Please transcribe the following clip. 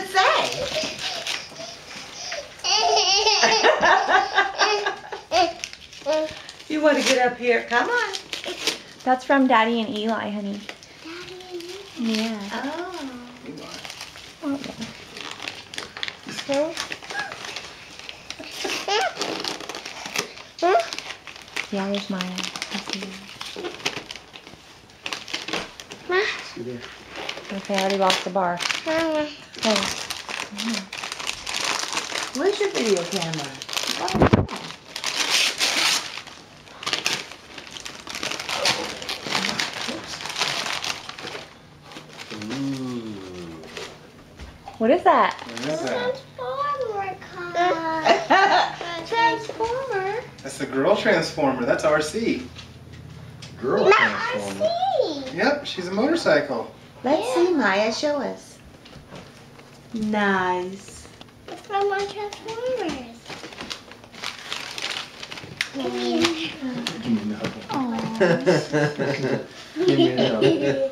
it say? You want to get up here? Come on. That's from Daddy and Eli, honey. Daddy and Eli. Yeah. Oh. Oh, yeah, there's Maya. Okay, I already lost the bar. Oh. Where's your video camera? What is that? What is that? Transformer. That's the girl transformer. That's RC. Girl transformer. Yep, she's a motorcycle. Let's see, Maya. Show us. Nice. It's from my Transformers. Give me another. Give me another.